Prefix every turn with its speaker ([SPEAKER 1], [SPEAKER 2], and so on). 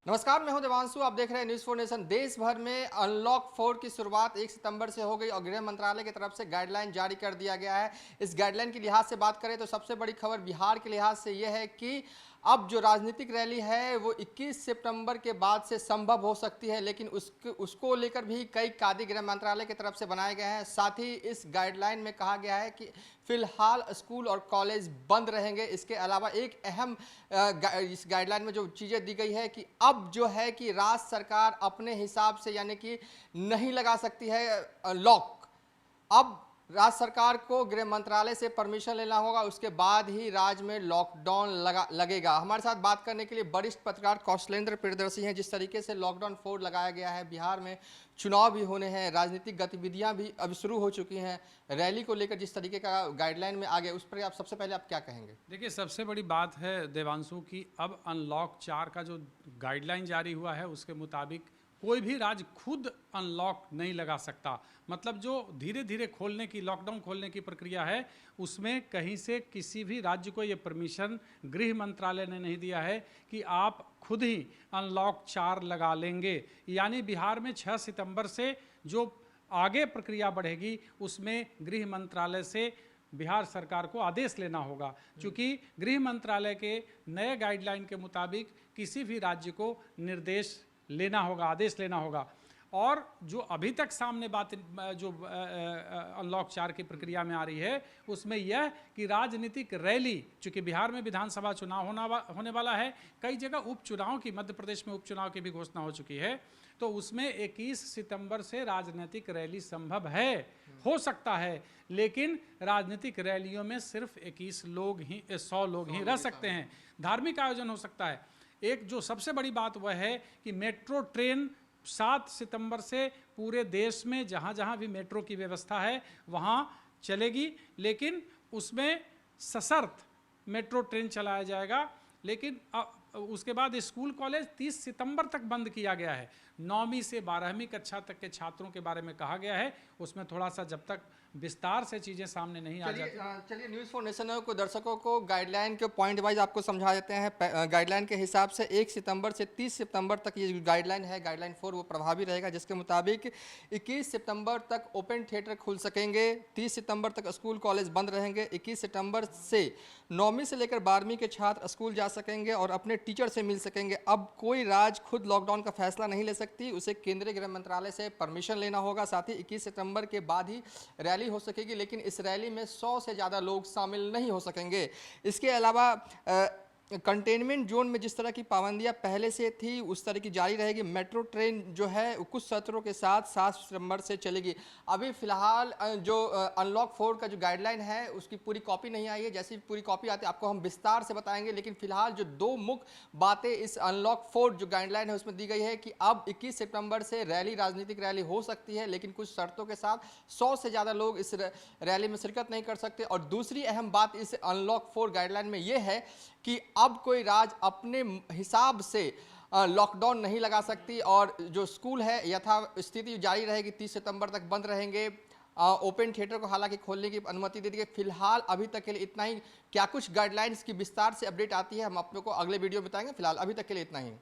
[SPEAKER 1] नमस्कार, मैं हूं देवांशु। आप देख रहे हैं न्यूज़ 4 नेशन। देश भर में अनलॉक 4 की शुरुआत 1 सितंबर से हो गई और गृह मंत्रालय की तरफ से गाइडलाइन जारी कर दिया गया है। इस गाइडलाइन के लिहाज से बात करें तो सबसे बड़ी खबर बिहार के लिहाज से यह है कि अब जो राजनीतिक रैली है वो 21 सितंबर के बाद से संभव हो सकती है, लेकिन उसको लेकर भी कई कायदे गृह मंत्रालय की तरफ से बनाए गए हैं। साथ ही इस गाइडलाइन में कहा गया है कि फिलहाल स्कूल और कॉलेज बंद रहेंगे। इसके अलावा एक अहम इस गाइडलाइन में जो चीज़ें दी गई है कि अब जो है कि राज्य सरकार अपने हिसाब से यानी कि नहीं लगा सकती है लॉक। अब राज्य सरकार को गृह मंत्रालय से परमिशन लेना होगा, उसके बाद ही राज्य में लॉकडाउन लगेगा। हमारे साथ बात करने के लिए वरिष्ठ पत्रकार कौशलेंद्र प्रियदर्शी हैं। जिस तरीके से लॉकडाउन 4 लगाया गया है, बिहार में चुनाव भी होने हैं, राजनीतिक गतिविधियां भी अब शुरू हो चुकी हैं, रैली को लेकर जिस तरीके का गाइडलाइन में आ गए, उस पर आप सबसे पहले आप क्या कहेंगे?
[SPEAKER 2] देखिए, सबसे बड़ी बात है देवांशु की अब अनलॉक 4 का जो गाइडलाइन जारी हुआ है उसके मुताबिक कोई भी राज्य खुद अनलॉक नहीं लगा सकता। मतलब जो धीरे धीरे खोलने की, लॉकडाउन खोलने की प्रक्रिया है, उसमें कहीं से किसी भी राज्य को ये परमिशन गृह मंत्रालय ने नहीं दिया है कि आप खुद ही अनलॉक 4 लगा लेंगे। यानी बिहार में 6 सितंबर से जो आगे प्रक्रिया बढ़ेगी उसमें गृह मंत्रालय से बिहार सरकार को आदेश लेना होगा, क्योंकि गृह मंत्रालय के नए गाइडलाइन के मुताबिक किसी भी राज्य को निर्देश लेना होगा, आदेश लेना होगा। और जो अभी तक सामने बात जो अनलॉक 4 की प्रक्रिया में आ रही है उसमें यह कि राजनीतिक रैली, चूंकि बिहार में विधानसभा चुनाव होने वाला है, कई जगह उपचुनाव की, मध्य प्रदेश में उपचुनाव की भी घोषणा हो चुकी है, तो उसमें 21 सितंबर से राजनीतिक रैली संभव है, हो सकता है, लेकिन राजनीतिक रैलियों में सिर्फ 21 लोग ही, 100 लोग ही रह सकते हैं। धार्मिक आयोजन हो सकता है। एक जो सबसे बड़ी बात वह है कि मेट्रो ट्रेन 7 सितंबर से पूरे देश में जहाँ जहाँ भी मेट्रो की व्यवस्था है वहाँ चलेगी, लेकिन उसमें सशर्त मेट्रो ट्रेन चलाया जाएगा। लेकिन उसके बाद स्कूल कॉलेज 30 सितंबर तक बंद किया गया है। 9वीं से 12वीं कक्षा तक के छात्रों के बारे में कहा गया है, उसमें थोड़ा सा जब तक विस्तार से चीज़ें सामने नहीं आ जाती।
[SPEAKER 1] चलिए न्यूज़ 4 नेशन को दर्शकों को गाइडलाइन के पॉइंट वाइज आपको समझा देते हैं। गाइडलाइन के हिसाब से 1 सितंबर से 30 सितंबर तक ये गाइडलाइन है, गाइडलाइन 4, वो प्रभावी रहेगा, जिसके मुताबिक 21 सितंबर तक ओपन थिएटर खुल सकेंगे, 30 सितंबर तक स्कूल कॉलेज बंद रहेंगे, 21 सितंबर से 9वीं से लेकर 12वीं के छात्र स्कूल जा सकेंगे और अपने टीचर से मिल सकेंगे। अब कोई राज्य खुद लॉकडाउन का फैसला नहीं ले सकती, उसे केंद्रीय गृह मंत्रालय से परमिशन लेना होगा। साथ ही 21 सितंबर के बाद ही रैली हो सकेगी, लेकिन इस रैली में 100 से ज़्यादा लोग शामिल नहीं हो सकेंगे। इसके अलावा कंटेनमेंट जोन में जिस तरह की पाबंदियां पहले से थी उस तरह की जारी रहेगी। मेट्रो ट्रेन जो है कुछ सत्रों के साथ 7 सितंबर से चलेगी। अभी फिलहाल जो अनलॉक 4 का जो गाइडलाइन है उसकी पूरी कॉपी नहीं आई है, जैसी पूरी कॉपी आती है आपको हम विस्तार से बताएंगे। लेकिन फिलहाल जो 2 मुख्य बातें इस अनलॉक 4 जो गाइडलाइन है उसमें दी गई है कि अब 21 सितंबर से रैली, राजनीतिक रैली हो सकती है, लेकिन कुछ शर्तों के साथ 100 से ज़्यादा लोग इस रैली में शिरकत नहीं कर सकते। और दूसरी अहम बात इस अनलॉक 4 गाइडलाइन में ये है कि अब कोई राज्य अपने हिसाब से लॉकडाउन नहीं लगा सकती और जो स्कूल है यथा स्थिति जारी रहेगी, 30 सितंबर तक बंद रहेंगे। ओपन थिएटर को हालांकि खोलने की अनुमति दे दी गई। फिलहाल अभी तक के लिए इतना ही। क्या कुछ गाइडलाइंस की विस्तार से अपडेट आती है हम आप लोग को अगले वीडियो में बताएंगे। फिलहाल अभी तक के लिए इतना ही।